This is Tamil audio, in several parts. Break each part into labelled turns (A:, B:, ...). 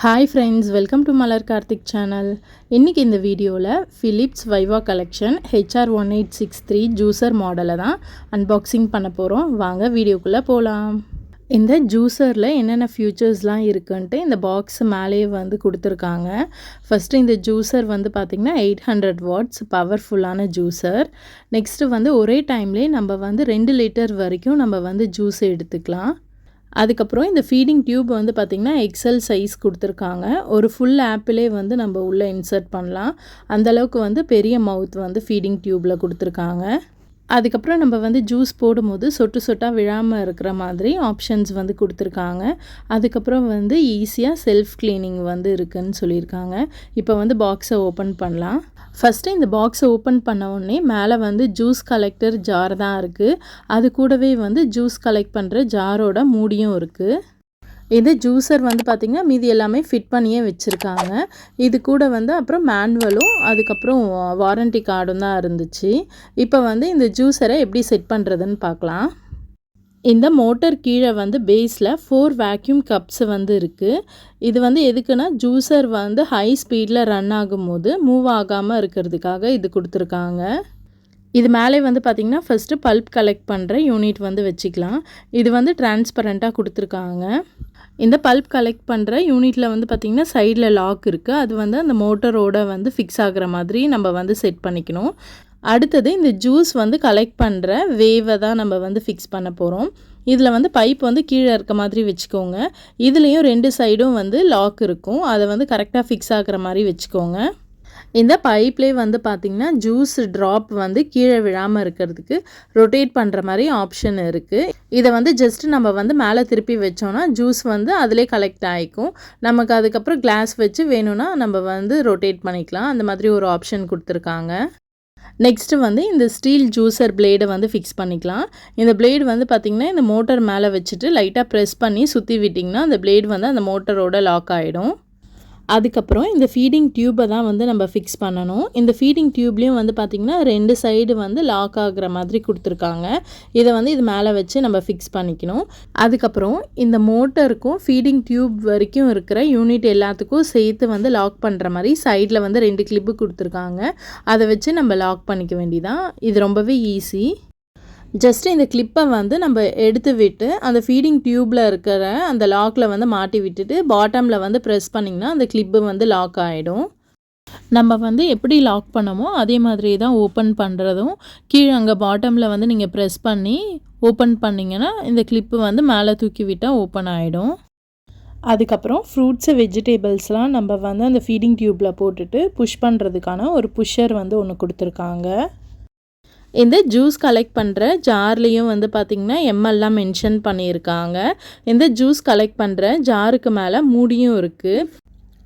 A: Hi friends, welcome to Malar Karthick channel. இன்னைக்கு இந்த வீடியோல Philips Viva Collection HR1863 Juicer மாடலை தான் unboxing பண்ண போறோம். வாங்க வீடியோக்குள்ள போலாம். இந்த ஜூசர்ல என்னென்ன ஃபியூச்சர்ஸ்லாம் இருக்குன்ட்டு இந்த பாக்ஸ் மேலேயே வந்து கொடுத்துருக்காங்க. ஃபர்ஸ்ட் இந்த ஜூசர் வந்து பார்த்திங்கன்னா 800 வாட்ஸ் பவர்ஃபுல்லான ஜூசர். நெக்ஸ்ட்டு வந்து ஒரே டைம்லேயே நம்ம வந்து 2 லிட்டர் வரைக்கும் நம்ம வந்து ஜூஸ் எடுத்துக்கலாம். அதுக்கப்புறம் இந்த ஃபீடிங் டியூப் வந்து பார்த்திங்கன்னா எக்ஸல் சைஸ் கொடுத்துருக்காங்க. ஒரு ஃபுல் ஆப்பிளே வந்து நம்ம உள்ளே இன்சர்ட் பண்ணலாம். அந்தளவுக்கு வந்து பெரிய மவுத் வந்து ஃபீடிங் டியூப்பில் கொடுத்துருக்காங்க. அதுக்கப்புறம் நம்ம வந்து ஜூஸ் போடும்போது சொட்டு சொட்டாக விழாமல் இருக்கிற மாதிரி ஆப்ஷன்ஸ் வந்து கொடுத்துருக்காங்க. அதுக்கப்புறம் வந்து ஈஸியாக செல்ஃப் க்ளீனிங் வந்து இருக்குதுன்னு சொல்லியிருக்காங்க. இப்போ வந்து பாக்ஸை ஓப்பன் பண்ணலாம். ஃபஸ்ட்டு இந்த பாக்ஸை ஓப்பன் பண்ண உடனே மேலே வந்து ஜூஸ் கலெக்டர் ஜார் தான் இருக்குது. அது கூடவே வந்து ஜூஸ் கலெக்ட் பண்ணுற ஜாரோட மூடியும் இருக்குது. இது ஜூசர் வந்து பார்த்திங்கன்னா மீதி எல்லாமே ஃபிட் பண்ணியே வச்சுருக்காங்க. இது கூட வந்து அப்புறம் மேனுவலும் அதுக்கப்புறம் வாரண்டி கார்டும் தான் இருந்துச்சு. இப்போ வந்து இந்த ஜூஸரை எப்படி செட் பண்ணுறதுன்னு பார்க்கலாம். இந்த மோட்டர் கீழே வந்து பேஸில் 4 வேக்யூம் கப்ஸ் வந்து இருக்குது. இது வந்து எதுக்குன்னா ஜூஸர் வந்து ஹை ஸ்பீடில் ரன் ஆகும்போது மூவ் ஆகாமல் இருக்கிறதுக்காக இது கொடுத்துருக்காங்க. இது மேலே வந்து பார்த்திங்கன்னா ஃபஸ்ட்டு பல்ப் கலெக்ட் பண்ணுற யூனிட் வந்து வச்சுக்கலாம். இது வந்து டிரான்ஸ்பரண்ட்டாக கொடுத்துருக்காங்க. இந்த பல்ப் கலெக்ட் பண்ணுற யூனிட்டில் வந்து பார்த்திங்கன்னா சைடில் லாக் இருக்குது. அது வந்து அந்த மோட்டரோட வந்து ஃபிக்ஸ் ஆகிற மாதிரி நம்ம வந்து செட் பண்ணிக்கணும். அடுத்தது இந்த ஜூஸ் வந்து கலெக்ட் பண்ணுற வேவை தான் நம்ம வந்து ஃபிக்ஸ் பண்ண போகிறோம். இதில் வந்து பைப் வந்து கீழே இருக்க மாதிரி வச்சுக்கோங்க. இதுலேயும் 2 சைடும் வந்து லாக் இருக்கும். அதை வந்து கரெக்டாக ஃபிக்ஸ் ஆகிற மாதிரி வச்சுக்கோங்க. இந்த பைப்லேயே வந்து பார்த்திங்கன்னா ஜூஸ் ட்ராப் வந்து கீழே விழாமல் இருக்கிறதுக்கு ரொட்டேட் பண்ணுற மாதிரி ஆப்ஷன் இருக்குது. இதை வந்து ஜஸ்ட்டு நம்ம வந்து மேலே திருப்பி வச்சோன்னா ஜூஸ் வந்து அதிலே கலெக்ட் ஆகிக்கும். நமக்கு அதுக்கப்புறம் கிளாஸ் வச்சு வேணும்னா நம்ம வந்து ரொட்டேட் பண்ணிக்கலாம். அந்த மாதிரி ஒரு ஆப்ஷன் கொடுத்துருக்காங்க. நெக்ஸ்ட்டு வந்து இந்த ஸ்டீல் ஜூஸர் பிளேடை வந்து ஃபிக்ஸ் பண்ணிக்கலாம். இந்த பிளேடு வந்து பார்த்திங்கன்னா இந்த மோட்டர் மேலே வச்சுட்டு லைட்டாக ப்ரெஸ் பண்ணி சுற்றி விட்டிங்கன்னா அந்த பிளேடு வந்து அந்த மோட்டரோட லாக் ஆகிடும். அதுக்கப்புறம் இந்த ஃபீடிங் டியூப்பை தான் வந்து நம்ம ஃபிக்ஸ் பண்ணணும். இந்த ஃபீடிங் டியூப்லேயும் வந்து பார்த்திங்கன்னா 2 சைடு வந்து லாக் ஆகிற மாதிரி கொடுத்துருக்காங்க. இதை வந்து இது மேலே வச்சு நம்ம ஃபிக்ஸ் பண்ணிக்கணும். அதுக்கப்புறம் இந்த மோட்டருக்கும் ஃபீடிங் டியூப் வரைக்கும் இருக்கிற யூனிட் எல்லாத்துக்கும் சேர்த்து வந்து லாக் பண்ணுற மாதிரி சைடில் வந்து 2 கிளிப்பு கொடுத்துருக்காங்க. அதை வச்சு நம்ம லாக் பண்ணிக்க வேண்டியதான். இது ரொம்பவே ஈஸி. ஜஸ்ட்டு இந்த கிளிப்பை வந்து நம்ம எடுத்து விட்டு அந்த ஃபீடிங் டியூப்பில் இருக்கிற அந்த லாக்கில் வந்து மாட்டி விட்டுட்டு பாட்டமில் வந்து ப்ரெஸ் பண்ணிங்கன்னா அந்த கிளிப்பு வந்து லாக் ஆகிடும். நம்ம வந்து எப்படி லாக் பண்ணமோ அதே மாதிரி தான் ஓப்பன் பண்ணுறதும். கீழே அங்கே பாட்டமில் வந்து நீங்கள் ப்ரெஸ் பண்ணி ஓப்பன் பண்ணிங்கன்னா இந்த கிளிப்பு வந்து மேலே தூக்கி விட்டால் ஓப்பன் ஆகிடும். அதுக்கப்புறம் ஃப்ரூட்ஸு வெஜிடபிள்ஸ்லாம் நம்ம வந்து அந்த ஃபீடிங் டியூப்பில் போட்டுட்டு புஷ் பண்ணுறதுக்கான ஒரு புஷ்ஷர் வந்து ஒன்று கொடுத்துருக்காங்க. இந்த ஜூஸ் கலெக்ட் பண்ணுற ஜார்லேயும் வந்து பார்த்திங்கன்னா எம்எல்லாம் மென்ஷன் பண்ணியிருக்காங்க. இந்த ஜூஸ் கலெக்ட் பண்ணுற ஜாருக்கு மேலே மூடியும் இருக்குது.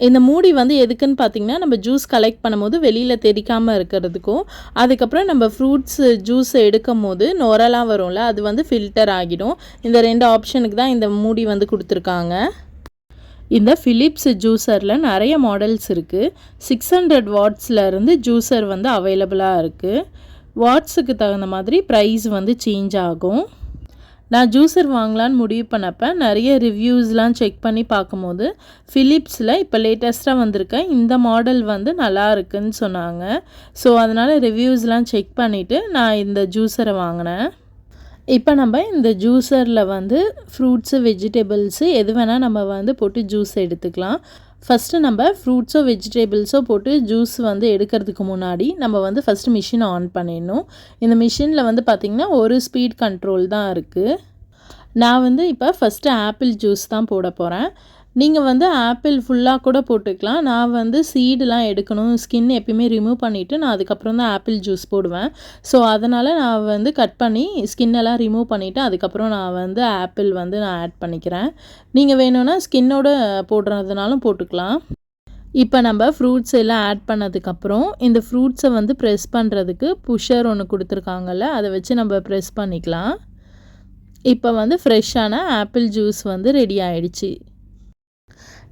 A: இந்த மூடி வந்து எதுக்குன்னு பார்த்திங்கன்னா நம்ம ஜூஸ் கலெக்ட் பண்ணும்போது வெளியில் தெரிக்காமல் இருக்கிறதுக்கும், அதுக்கப்புறம் நம்ம ஃப்ரூட்ஸ் ஜூஸ் எடுக்கும் போது நுரெல்லாம் வரும்ல, அது வந்து ஃபில்டர் ஆகிடும். இந்த 2 ஆப்ஷனுக்கு தான் இந்த மூடி வந்து கொடுத்துருக்காங்க. இந்த ஃபிலிப்ஸ் ஜூஸரில் நிறைய மாடல்ஸ் இருக்குது. 600 வாட்ஸ்லேருந்து ஜூஸர் வந்து அவைலபிளாக இருக்குது. வாட்ஸுக்கு தகுந்த மாதிரி ப்ரைஸ் வந்து சேஞ்ச் ஆகும். நான் ஜூஸர் வாங்கலான்னு முடிவு பண்ணப்போ நிறைய ரிவ்யூஸ்லாம் செக் பண்ணி பார்க்கும்போது ஃபிலிப்ஸில் இப்போ லேட்டஸ்ட்டாக வந்திருக்க இந்த மாடல் வந்து நல்லா இருக்குன்னு சொன்னாங்க. ஸோ அதனால் ரிவ்யூஸ்லாம் செக் பண்ணிவிட்டு நான் இந்த ஜூஸரை வாங்கினேன். இப்போ நம்ம இந்த ஜூஸரில் வந்து ஃப்ரூட்ஸு வெஜிடபிள்ஸு எது வேணால் நம்ம வந்து போட்டு ஜூஸ் எடுத்துக்கலாம். ஃபஸ்ட்டு நம்ம ஃப்ரூட்ஸோ வெஜிடபிள்ஸோ போட்டு ஜூஸ் வந்து எடுக்கிறதுக்கு முன்னாடி நம்ம வந்து ஃபஸ்ட்டு மிஷினை ஆன் பண்ணிடணும். இந்த மிஷினில் வந்து பார்த்திங்கன்னா ஒரு ஸ்பீட் கண்ட்ரோல் தான் இருக்குது. நான் வந்து இப்போ ஃபஸ்ட்டு ஆப்பிள் ஜூஸ் தான் போட போகிறேன். நீங்கள் வந்து ஆப்பிள் ஃபுல்லாக கூட போட்டுக்கலாம். நான் வந்து சீடெலாம் எடுக்கணும், ஸ்கின் எப்பயுமே ரிமூவ் பண்ணிவிட்டு நான் அதுக்கப்புறம் தான் ஆப்பிள் ஜூஸ் போடுவேன். ஸோ அதனால் நான் வந்து கட் பண்ணி ஸ்கின்னெல்லாம் ரிமூவ் பண்ணிவிட்டு அதுக்கப்புறம் நான் வந்து ஆப்பிள் வந்து நான் ஆட் பண்ணிக்கிறேன். நீங்கள் வேணும்னா ஸ்கின்னோட போடுறதுனாலும் போட்டுக்கலாம். இப்போ நம்ம ஃப்ரூட்ஸ் எல்லாம் ஆட் பண்ணதுக்கப்புறம் இந்த ஃப்ரூட்ஸை வந்து ப்ரெஸ் பண்ணுறதுக்கு புஷ்ஷர் ஒன்று கொடுத்துருக்காங்கல்ல, அதை வச்சு நம்ம ப்ரெஸ் பண்ணிக்கலாம். இப்போ வந்து ஃப்ரெஷ்ஷான ஆப்பிள் ஜூஸ் வந்து ரெடி ஆகிடுச்சு.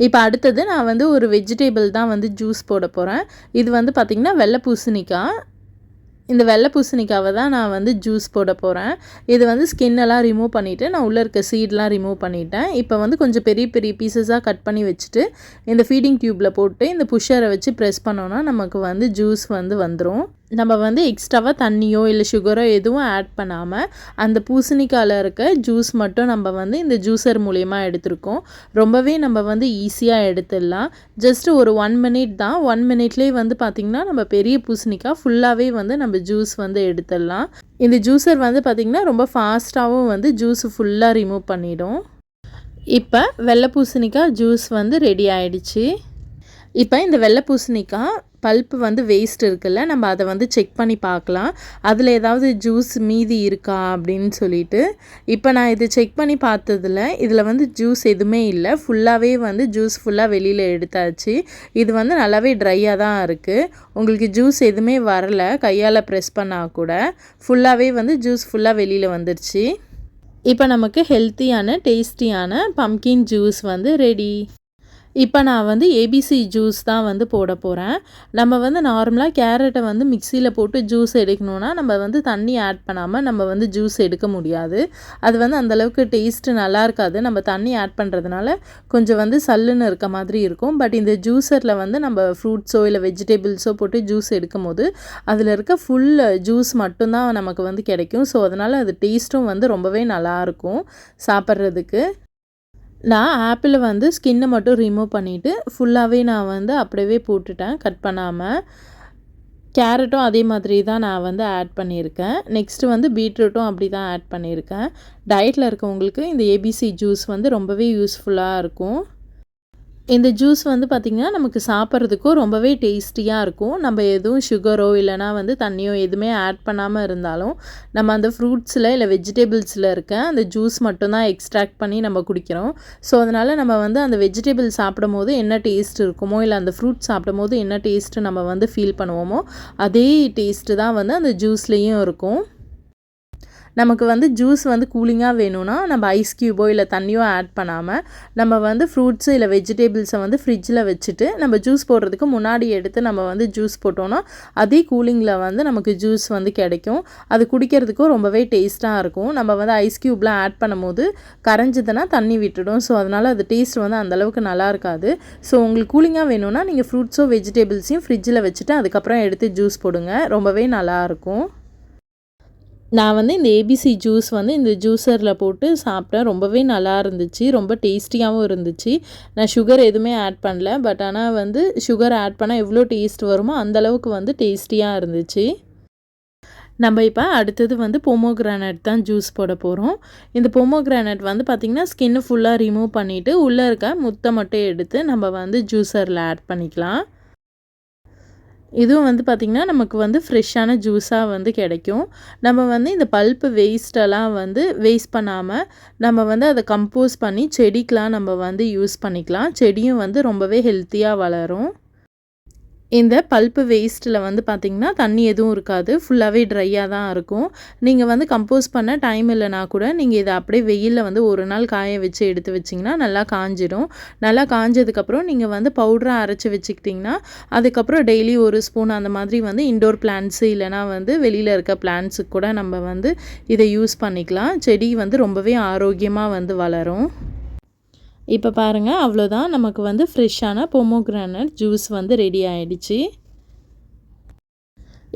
A: இப்போ அடுத்தது நான் வந்து ஒரு வெஜிடபிள் தான் வந்து ஜூஸ் போட போகிறேன். இது வந்து பார்த்திங்கன்னா வெள்ளை பூசணிக்காய். இந்த வெள்ளை பூசணிக்காவை தான் நான் வந்து ஜூஸ் போட போகிறேன். இது வந்து ஸ்கின்னெல்லாம் ரிமூவ் பண்ணிவிட்டு நான் உள்ளே இருக்க சீட்லாம் ரிமூவ் பண்ணிட்டேன். இப்போ வந்து கொஞ்சம் பெரிய பெரிய பீசஸாக கட் பண்ணி வச்சுட்டு இந்த ஃபீடிங் டியூப்பில் போட்டு இந்த புஷ்ஷரை வச்சு ப்ரெஸ் பண்ணோன்னா நமக்கு வந்து ஜூஸ் வந்து வந்துடும். நம்ம வந்து எக்ஸ்ட்ராவாக தண்ணியோ இல்லை சுகரோ எதுவும் ஆட் பண்ணாமல் அந்த பூசணிக்காயில் இருக்க ஜூஸ் மட்டும் நம்ம வந்து இந்த ஜூஸர் மூலயமா எடுத்துருக்கோம். ரொம்பவே நம்ம வந்து ஈஸியாக எடுத்துடலாம். ஜஸ்ட் ஒரு 1 மினிட் தான். 1 மினிட்லேயே வந்து பார்த்திங்கன்னா நம்ம பெரிய பூசணிக்காய் ஃபுல்லாகவே வந்து நம்ம ஜூஸ் வந்து எடுத்துடலாம். இந்த ஜூஸர் வந்து பார்த்திங்கன்னா ரொம்ப ஃபாஸ்ட்டாகவும் வந்து ஜூஸ் ஃபுல்லாக ரிமூவ் பண்ணிடும். இப்போ வெள்ளை பூசணிக்காய் ஜூஸ் வந்து ரெடி ஆகிடுச்சு. இப்போ இந்த வெள்ளை பூசணிக்காய் பல்ப்பு வந்து வேஸ்ட் இருக்குல்ல, நம்ம அதை வந்து செக் பண்ணி பார்க்கலாம் அதில் ஏதாவது ஜூஸ் மீதி இருக்கா அப்படின்னு சொல்லிட்டு. இப்போ நான் இது செக் பண்ணி பார்த்ததில் இதில் வந்து ஜூஸ் எதுவுமே இல்லை. ஃபுல்லாகவே வந்து ஜூஸ் ஃபுல்லாக வெளியில் எடுத்தாச்சு. இது வந்து நல்லாவே ட்ரையாக தான் இருக்குது. உங்களுக்கு ஜூஸ் எதுவுமே வரலை, கையால் ப்ரெஸ் பண்ணால் கூட ஃபுல்லாகவே வந்து ஜூஸ் ஃபுல்லாக வெளியில் வந்துருச்சு. இப்போ நமக்கு ஹெல்த்தியான டேஸ்டியான பம்கின் ஜூஸ் வந்து ரெடி. இப்போ நான் வந்து ஏபிசி ஜூஸ் தான் வந்து போட போகிறேன். நம்ம வந்து நார்மலாக கேரட்டை வந்து மிக்சியில் போட்டு ஜூஸ் எடுக்கணுன்னா நம்ம வந்து தண்ணி ஆட் பண்ணாமல் நம்ம வந்து ஜூஸ் எடுக்க முடியாது. அது வந்து அந்தளவுக்கு டேஸ்ட்டு நல்லா இருக்காது. நம்ம தண்ணி ஆட் பண்ணுறதுனால கொஞ்சம் வந்து சல்லுன்னு இருக்க மாதிரி இருக்கும். பட் இந்த ஜூஸரில் வந்து நம்ம ஃப்ரூட்ஸோ இல்லை வெஜிடபிள்ஸோ போட்டு ஜூஸ் எடுக்கும் போது அதில் இருக்க ஃபுல் ஜூஸ் மட்டும்தான் நமக்கு வந்து கிடைக்கும். ஸோ அதனால் அது டேஸ்ட்டும் வந்து ரொம்பவே நல்லாயிருக்கும் சாப்பிட்றதுக்கு. நான் ஆப்பிள் வந்து ஸ்கின்னை மட்டும் ரிமூவ் பண்ணிவிட்டு ஃபுல்லாகவே நான் வந்து அப்படியே போட்டுட்டேன் கட் பண்ணாமல். கேரட்டும் அதே மாதிரி தான் நான் வந்து ஆட் பண்ணியிருக்கேன். நெக்ஸ்ட்டு வந்து பீட்ரூட்டும் அப்படி தான் ஆட் பண்ணியிருக்கேன். டயட்டில் இருக்கவங்களுக்கு இந்த ஏபிசி ஜூஸ் வந்து ரொம்பவே யூஸ்ஃபுல்லாக இருக்கும். இந்த ஜூஸ் வந்து பார்த்திங்கன்னா நமக்கு சாப்பிட்றதுக்கும் ரொம்பவே டேஸ்டியாக இருக்கும். நம்ம எதுவும் சுகரோ இல்லைனா வந்து தண்ணியோ எதுவுமே ஆட் பண்ணாமல் இருந்தாலும் நம்ம அந்த ஃப்ரூட்ஸில் இல்லை வெஜிடபிள்ஸில் இருக்க அந்த ஜூஸ் மட்டும்தான் எக்ஸ்ட்ராக்ட் பண்ணி நம்ம குடிக்கிறோம். ஸோ அதனால் நம்ம வந்து அந்த வெஜிடபிள் சாப்பிடும் போது என்ன டேஸ்ட் இருக்குமோ இல்லை அந்த ஃப்ரூட் சாப்பிடும் போது என்ன டேஸ்ட்டு நம்ம வந்து ஃபீல் பண்ணுவோமோ அதே டேஸ்ட்டு தான் வந்து அந்த ஜூஸ்லேயும் இருக்கும். நமக்கு வந்து ஜூஸ் வந்து கூலிங்காக வேணும்னா நம்ம ஐஸ் க்யூபோ இல்லை தண்ணியோ ஆட் பண்ணாமல் நம்ம வந்து ஃப்ரூட்ஸு இல்லை வெஜிடபிள்ஸை வந்து ஃப்ரிட்ஜில் வச்சுட்டு நம்ம ஜூஸ் போடுறதுக்கு முன்னாடி எடுத்து நம்ம வந்து ஜூஸ் போட்டோன்னா அதே கூலிங்கில் வந்து நமக்கு ஜூஸ் வந்து கிடைக்கும். அது குடிக்கிறதுக்கும் ரொம்பவே டேஸ்ட்டாக இருக்கும். நம்ம வந்து ஐஸ் க்யூப்லாம் ஆட் பண்ணும்போது கரைஞ்சதுன்னா தண்ணி விட்டுடும். ஸோ அதனால் அது டேஸ்ட் வந்து அந்தளவுக்கு நல்லா இருக்காது. ஸோ உங்களுக்கு கூலிங்காக வேணும்னா நீங்கள் ஃப்ரூட்ஸோ வெஜிடபிள்ஸையும் ஃப்ரிட்ஜில் வச்சுட்டு அதுக்கப்புறம் எடுத்து ஜூஸ் போடுங்க. ரொம்பவே நல்லாயிருக்கும். நான் வந்து இந்த ஏபிசி ஜூஸ் வந்து இந்த ஜூஸரில் போட்டு சாப்பிட்டேன். ரொம்பவே நல்லா இருந்துச்சு. ரொம்ப டேஸ்டியாகவும் இருந்துச்சு. நான் சுகர் எதுவுமே ஆட் பண்ணல. பட் ஆனால் வந்து சுகர் ஆட் பண்ணால் எவ்வளோ டேஸ்ட் வருமோ அந்தளவுக்கு வந்து டேஸ்டியாக இருந்துச்சு. நம்ம இப்போ அடுத்தது வந்து பொமோகிரானட் தான் ஜூஸ் போட போகிறோம். இந்த பொமோகிரானட் வந்து பார்த்திங்கன்னா ஸ்கின்னு ஃபுல்லாக ரிமூவ் பண்ணிவிட்டு உள்ளே இருக்க முத்தை மட்டும் எடுத்து நம்ம வந்து ஜூஸரில் ஆட் பண்ணிக்கலாம். இதுவும் வந்து பார்த்திங்கன்னா நமக்கு வந்து ஃப்ரெஷ்ஷான ஜூஸாக வந்து கிடைக்கும். நம்ம வந்து இந்த பல்ப்பு வேஸ்ட்டெல்லாம் வந்து வேஸ்ட் பண்ணாமல் நம்ம வந்து அதை கம்போஸ் பண்ணி செடிக்கெலாம் நம்ம வந்து யூஸ் பண்ணிக்கலாம். செடியும் வந்து ரொம்பவே ஹெல்த்தியாக வளரும். இந்த பல்ப்பு வேஸ்ட்டில் வந்து பார்த்திங்கன்னா தண்ணி எதுவும் இருக்காது. ஃபுல்லாகவே ட்ரையாக தான் இருக்கும். நீங்கள் வந்து கம்போஸ் பண்ண டைம் இல்லைனா கூட நீங்கள் இதை அப்படியே வெயிலில் வந்து ஒரு நாள் காய வச்சு எடுத்து வச்சிங்கன்னா நல்லா காஞ்சிடும். நல்லா காஞ்சதுக்கப்புறம் நீங்கள் வந்து பவுடராக அரைச்சி வச்சுக்கிட்டிங்கன்னா அதுக்கப்புறம் டெய்லி ஒரு ஸ்பூன் அந்த மாதிரி வந்து இன்டோர் பிளான்ட்ஸு இல்லைனா வந்து வெளியில் இருக்க பிளான்ட்ஸுக்கு கூட நம்ம வந்து இதை யூஸ் பண்ணிக்கலாம். செடி வந்து ரொம்பவே ஆரோக்கியமாக வந்து வளரும். இப்போ பாருங்கள், அவ்வளோதான். நமக்கு வந்து ஃப்ரெஷ்ஷான பொமோகிரானட் ஜூஸ் வந்து ரெடி ஆகிடுச்சு.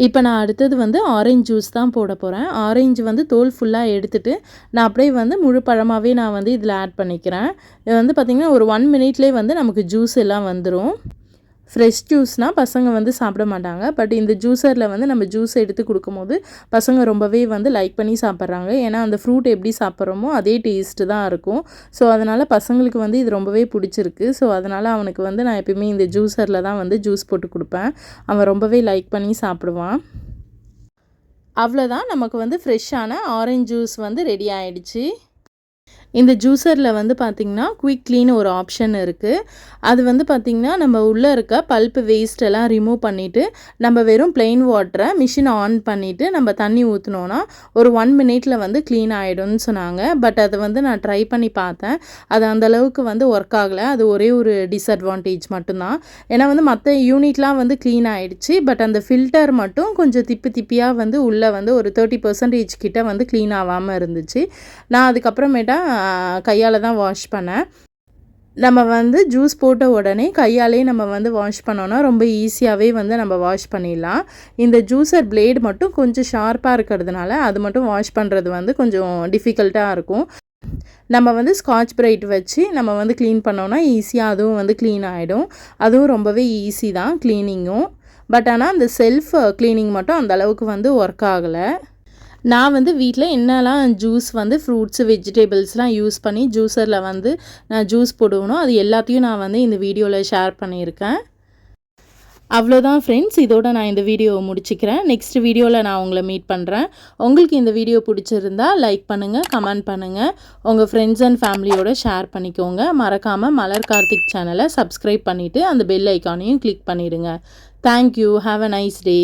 A: இப்போ நான் அடுத்தது வந்து ஆரஞ்சு ஜூஸ் தான் போட போகிறேன். ஆரஞ்சு வந்து தோல் ஃபுல்லாக எடுத்துகிட்டு நான் அப்படியே வந்து முழு பழமாகவே நான் வந்து இதில் ஆட் பண்ணிக்கிறேன். இது வந்து பார்த்திங்கன்னா ஒரு 1 மினிட்லேயே வந்து நமக்கு ஜூஸ் எல்லாம் வந்துடும். ஃப்ரெஷ் ஜூஸ்னால் பசங்க வந்து சாப்பிட மாட்டாங்க. பட் இந்த ஜூஸரில் வந்து நம்ம ஜூஸ் எடுத்து கொடுக்கும்போது பசங்க ரொம்பவே வந்து லைக் பண்ணி சாப்பிட்றாங்க. ஏன்னா அந்த ஃப்ரூட் எப்படி சாப்பிட்றோமோ அதே டேஸ்ட்டு தான் இருக்கும். ஸோ அதனால் பசங்களுக்கு வந்து இது ரொம்பவே பிடிச்சிருக்கு. ஸோ அதனால் அவனுக்கு வந்து நான் எப்பயுமே இந்த ஜூஸரில் தான் வந்து ஜூஸ் போட்டு கொடுப்பேன். அவன் ரொம்பவே லைக் பண்ணி சாப்பிடுவான். அவ்வளோதான், நமக்கு வந்து ஃப்ரெஷ்ஷான ஆரஞ்சு ஜூஸ் வந்து ரெடி ஆகிடுச்சு. இந்த ஜூஸரில் வந்து பார்த்திங்கன்னா QuickClean ஒரு ஆப்ஷன் இருக்குது. அது வந்து பார்த்திங்கன்னா நம்ம உள்ளே இருக்க பல்ப்பு வேஸ்ட் எல்லாம் ரிமூவ் பண்ணிவிட்டு நம்ம வெறும் plain வாட்டரை மிஷின் ஆன் பண்ணிவிட்டு நம்ம தண்ணி ஊற்றினோன்னா ஒரு 1 மினிட்ல வந்து க்ளீன் ஆகிடும்னு சொன்னாங்க. பட் அதை வந்து நான் ட்ரை பண்ணி பார்த்தேன். அது அந்தளவுக்கு வந்து ஒர்க் ஆகலை. அது ஒரே ஒரு டிஸ்அட்வான்டேஜ் மட்டும்தான். ஏன்னா வந்து மற்ற யூனிட்லாம் வந்து க்ளீன் ஆகிடுச்சு. பட் அந்த ஃபில்டர் மட்டும் கொஞ்சம் திப்பியாக வந்து உள்ளே வந்து ஒரு 30% கிட்ட வந்து க்ளீன் ஆகாமல் இருந்துச்சு. நான் அதுக்கப்புறமேட்டா கையால் தான் வாஷ் பண்ணேன். நம்ம வந்து ஜூஸ் போட்ட உடனே கையாலே நம்ம வந்து வாஷ் பண்ணோன்னா ரொம்ப ஈஸியாகவே வந்து நம்ம வாஷ் பண்ணிடலாம். இந்த ஜூஸர் பிளேடு மட்டும் கொஞ்சம் ஷார்ப்பாக இருக்கிறதுனால அது மட்டும் வாஷ் பண்ணுறது வந்து கொஞ்சம் டிஃபிகல்ட்டாக இருக்கும். நம்ம வந்து ஸ்காட்ச் பிரைட் வச்சு நம்ம வந்து க்ளீன் பண்ணோன்னா ஈஸியாக அதுவும் வந்து க்ளீன் ஆகிடும். அதுவும் ரொம்பவே ஈஸி தான் க்ளீனிங்கும். பட் ஆனால் அந்த செல்ஃப் க்ளீனிங் மட்டும் அந்த அளவுக்கு வந்து ஒர்க் ஆகலை. நான் வந்து வீட்டில் என்னெல்லாம் ஜூஸ் வந்து ஃப்ரூட்ஸு வெஜிடபிள்ஸ்லாம் யூஸ் பண்ணி ஜூஸரில் வந்து நான் ஜூஸ் போடுவேனோ அது எல்லாத்தையும் நான் வந்து இந்த வீடியோவில் ஷேர் பண்ணியிருக்கேன். அவ்வளோதான் ஃப்ரெண்ட்ஸ், இதோட நான் இந்த வீடியோவை முடிச்சுக்கிறேன். நெக்ஸ்ட் வீடியோவில் நான் உங்களை மீட் பண்ணுறேன். உங்களுக்கு இந்த வீடியோ பிடிச்சிருந்தா லைக் பண்ணுங்கள், கமெண்ட் பண்ணுங்கள், உங்கள் ஃப்ரெண்ட்ஸ் அண்ட் ஃபேமிலியோட ஷேர் பண்ணிக்கோங்க. மறக்காமல் மலர் கார்த்திக் சேனலை சப்ஸ்கிரைப் பண்ணிவிட்டு அந்த பெல் ஐக்கானையும் கிளிக் பண்ணிவிடுங்க. Thank you. Have a nice day.